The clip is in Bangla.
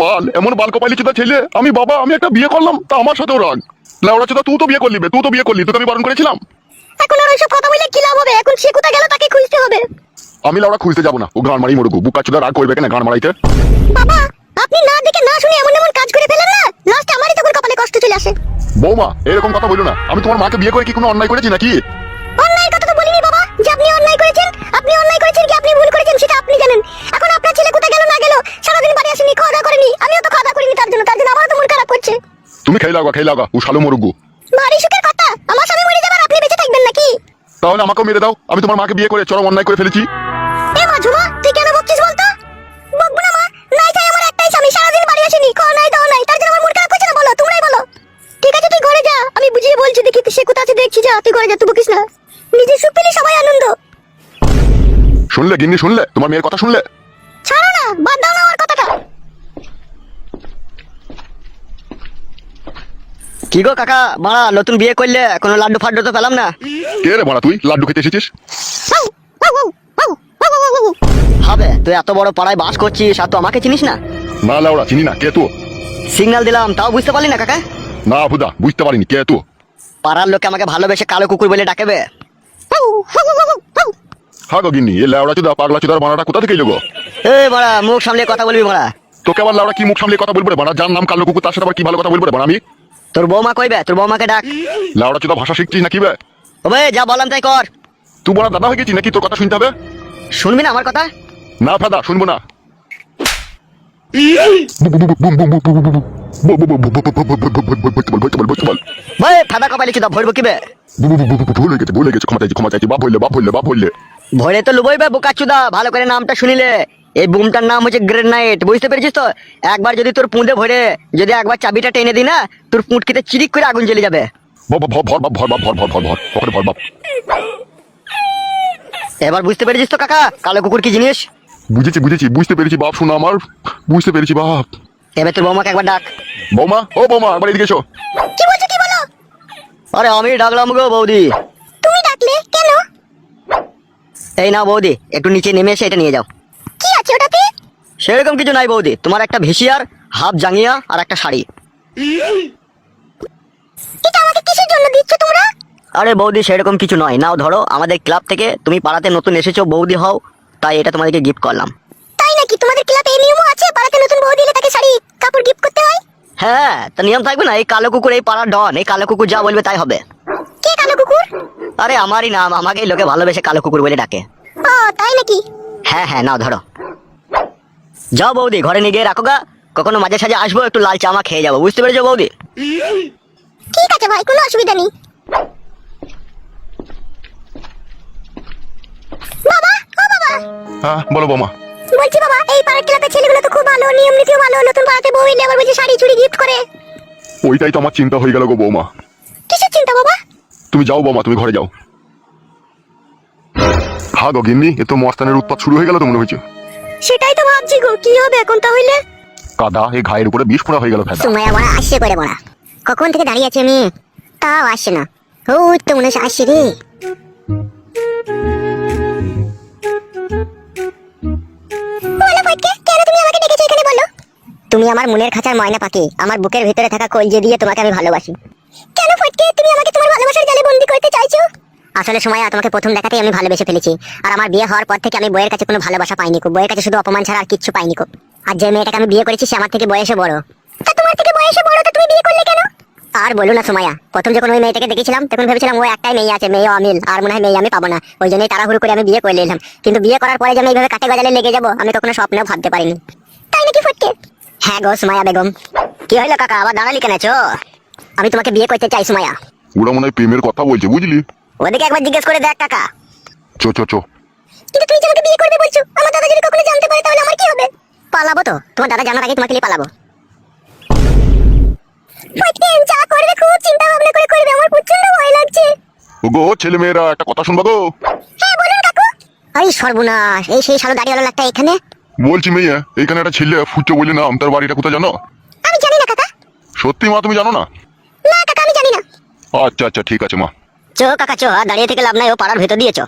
বাল এমন বাল কপালি চোদা ছেলে, আমি বাবা আমি একটা বিয়ে করলাম তা আমার সাথেও রাগ। লাউড়া চোদা তুই তো বিয়ে করলি বে, তুই তো বিয়ে করলি, তোকে আমি বারণ করেছিলাম। এখন আর ওইসব কথা বলে কি লাভ হবে? এখন সে কোথায় গেল তাকে খুঁজতে হবে। আমি লাউড়া খুঁজতে যাবো না, ও গান মারি মরুক, বুকা চোদা রাগ করবে কেন গান মারাইতে। বাবা আপনি না দেখে না শুনে এমন এমন কাজ করে ফেলেন না, লাস্টে আমারই তখন কপালে কষ্ট চলে আসে। বৌমা এরকম কথা বলো না, আমি তোমার মাকে বিয়ে করে কি কোনো অন্যায় করেছি নাকি? অন্যায়ের কথা তো বলিনি বাবা, যে আপনি অন্যায় করেছেন। আপনি অন্যায় করেছেন কি আপনি ভুল করেছেন সেটা আপনি জানেন। এখন আপনার ছেলে কোথায় গেল না গেল, সারাদিন বাড়ি আসেনি, খাওয়া দাওয়া করেনি, আমিও তো খাওয়া দাওয়া করিনি, তার জন্য আমারও তো মন খারাপ করছে। তুমি খেয়ে লাগা, ও শালো মরুক। ভারী সুখের কথা, আমার স্বামী মরে যাবার আপনি বেঁচে থাকবেন নাকি? তাহলে আমাকেও মেরে দাও, আমি তোমার মাকে বিয়ে করে চরম অন্যায় করে ফেলেছি। এ মা ঝুমা তুই কেন বকছিস বলতো? বকবো না মা, নাই চাই আমার একটাই স্বামী, সারাদিন বাড়ি আসেনি, খাওয়া নাই দাওয়া নাই, তার জন্য আমার মন খারাপ করছে না। বলো তোমরাই বলো। ঠিক আছে তুই ঘরে যা, আমি বুঝিয়ে বলছি, দেখি সে কোথায় আছে দেখছি, যা তুই ঘরে যা, তুই বকিস না। নিজে সুখ পেলে সবাই আনন্দ। শুনলে গিন্নি, শুনলে তোমার মেয়ের কথা শুনলে? ছাড়ো না, বাদ দাও না আমার কথাটা। কি গো কাকা, মারা নতুন বিয়ে করলে কোনো লাড্ডু ফাড্ডু তো পেলাম না। কে রে মারা, তুই লাড্ডু খেতে এসেছিস? হবে তুই এত বড় পাড়ায় বাস করছিস আর তো আমাকে চিনিস না? না লাউড়া চিনি না, কে তুই? সিগন্যাল দিলাম তাও বুঝতে পারলি না কাকা? না বুদা বুঝতে পারিনি, কে তুই? পাড়ার লোকে আমাকে ভালোবেসে কালো কুকুর বলে ডাকেবে। হ্যাঁ গো গিন্নি, এ লাউড়া চোদা পাগলা চোদার বানাটা কোথা থেকে এলো গো? এ মারা মুখ সামলে কথা বলবি মারা। তোকে আবার লাউড়া কি মুখ সামলে কথা বলবো রে বানা? যার নাম কালো কুকুর তার সাথে আবার কি ভালো কথা বলবো রে বানা আমি? তোর বৌমা কইবে, তোর বৌমাকে ডাক। লাউড়া চোদা ভাষা শিখছিস নাকি বে? ওবে যা বললাম তাই কর। তুই বড় দাদা হয়ে গেছিস নাকি, তোর কথা শুনতে হবে? শুনবি না আমার কথা? না ফাদা শুনবো না। ভাই ফাদা কপালি চুদা ভরবো কি বে? ভুলে গেছে, ক্ষমা চাইছি, বাপ হইলে। ভরে তো লুবই বে বোকা চুদা, ভালো করে নামটা শুনিলে। এই বুমটার নাম হচ্ছে গ্রেনাইট, বুঝতে পেরেছিস তো? একবার যদি তোর পুঁতে ভরে যদি একবার চাবিটা টেনে দি না, তোর পুঁটকিতে চিরিক করে আগুন জ্বলে যাবে। এবার বুঝতে পেরেছিস তো কাকা কালো কুকুর কি জিনিস? বুঝেছি বুঝতে পেরেছি বাপ, শোনা আমার, বুঝতে পেরেছি বাপ। এবার তোর বৌমাকে একবার ডাক। বৌমা, ও বৌমা একবার এদিকে এসো। কি বলছো, কি বলো? আরে আমি ডাকলাম গো বৌদি। তুমি ডাকলে কেন? এই না বৌদি, একটু নিচে নেমে এসে এটা নিয়ে যাও। কি আছে ওটাতে? সেরকম কিছু নাই বৌদি, তোমার একটা ভিসিয়ার, হাফ জাঙ্গিয়া আর একটা শাড়ি। এটা আমাকে কিসের জন্য দিচ্ছ তোমরা? আরে বৌদি সেরকম কিছু নয়, নাও ধরো, আমাদের ক্লাব থেকে তুমি পাড়াতে নতুন এসেছো, বৌদি হও, তাই এটা তোমাদেরকে গিফট করলাম। তাই নাকি? তোমাদের ক্লাবে এই নিয়মও আছে, পাড়াতে নতুন বউ দিলে তাকে শাড়ি কাপড় গিফট করতে হয়? হ্যাঁ তা নিয়ম থাকবে না? এই কালো কুকুর এই পাড়ার ডন, এই কালো কুকুর যা বলবে তাই হবে। কে কালো কুকুর? আরে আমারই নাম, আমাকে এই লোকে ভালোবেসে কালো কুকুর বলে ডাকে। ও তাই নাকি? হ্যাঁ হ্যাঁ নাও ধরো। যাও বৌদি ঘরে নিয়ে গিয়ে রাখো গা, কখনো মাঝে সাঝে আসবো, একটু লাল চা খেয়ে যাবো, বুঝতে পেরেছো বৌদি? ঠিক আছে ভাই, কোনো অসুবিধা নেই। বাবা, ও বাবা। হ্যাঁ বলো বৌমা। বলছি বাবা, এই পাড়ার ক্লাবের ছেলেগুলো তো খুব ভালো, নিয়ম নীতিও ভালো, নতুন পাড়াতে বউ এলে আবার বলছে শাড়ি চুড়ি গিফট করে। ওইটাই তো আমার চিন্তা হয়ে গেল গো বৌমা। কিসের চিন্তা বাবা? তুমি যাও বৌমা, তুমি ঘরে যাও। হ্যাঁ গো গিন্নি, এ তো মস্তানের উৎপাত শুরু হয়ে গেল তো মনে হয়েছে। সেটাই তো ভাবছি গো, কি হবে এখন তাহলে? কাদা এই ঘায়ের উপরে বিষ ফোড়া হয়ে গেল ফেদা। সুমাইয়া বড়া আসছে করে বড়া, কখন থেকে দাঁড়িয়ে আছি আমি, তাও আসছে না। ও তো মনে হচ্ছে আসছে রে। বলো ফটকে, কেন তুমি আমাকে ডেকেছো এখানে বলো? তুমি আমার মনের খাঁচার ময়না পাখি, আমার বুকের ভিতরে থাকা কলজে দিয়ে তোমাকে আমি ভালোবাসি। কেন ফটকে, তুমি আমাকে তোমার ভালোবাসার জালে বন্দি করতে চাইছো? আসলে সুমাইয়া, তোমাকে প্রথম দেখাতেই আমি ভালোবেসে ফেলেছি, আর আমার বিয়ে হওয়ার পর থেকে আমি বইয়ের কাছে কোনো ভালোবাসা পাইনি, বইয়ের কাছে শুধু অপমান ছাড়া আর কিচ্ছু পাইনি। আর যে মেয়েটাকে আমি বিয়ে করেছি সে আমার থেকে বয়সে বড়। তা তোমার থেকে বয়সে বড় তো তুমি বিয়ে করলে কেন? আর বলো না সুমাইয়া, প্রথম যখন ওই মেয়েটাকে দেখেছিলাম তখন ভেবেছিলাম ও একটাই মেয়ে আছে, মেয়ে অমিল, আর মনে হয় মেয়ে আমি পাবো না, ওই জন্যই তাড়াহুড়ো করে আমি বিয়ে করে নিলাম। কিন্তু বিয়ে করার পরে যে আমি এইভাবে কাটে গজালে লেগে যাবো আমি কখনো স্বপ্নেও ভাবতে পারিনি। তাই নাকি ফটকে? হ্যাঁ গো সুমাইয়া বেগম। কি হইলো কাকা, আবার দাঁড়ালি কেন? আমি তোমাকে বিয়ে করতে চাই সুমাইয়া। ওরা মনে হয় প্রেমের কথা বলছে, বুঝলি? ওদিকে একবার জিজ্ঞেস করে দেখ কাকা। চো চো চো। কিন্তু তুমি যে আমাকে বিয়ে করবে বলছো, আমার দাদা যদি কখনো জানতে পারে তাহলে আমার কি হবে? পালাবো তো, তোমার দাদা জানার আগে তোমাকে নিয়ে পালাবো। ফটকে যা করবে খুব চিন্তা ভাবনা করে করবে, আমার প্রচন্ড ভয় লাগছে। ওগো ছেলে মেয়েরা একটা কথা শুনবা গো। হ্যাঁ বলুন কাকু। আরে সর্বনাশ, এই সেই শালো দাড়িওয়ালা একটা এখানে। বলছি মেয়ে, এইখানে একটা ছেলে ফুচো বলে নাম, তার বাড়িটা কোথায় জানো? আমি জানি না কাকা। সত্যি মা তুমি জানো না? না কাকা আমি জানি না। আচ্ছা আচ্ছা ঠিক আছে মা। চো কাকা চো, আর দাঁড়িয়ে থেকে লাভ নাই, ও পাড়ার ভেতর দিয়েছো।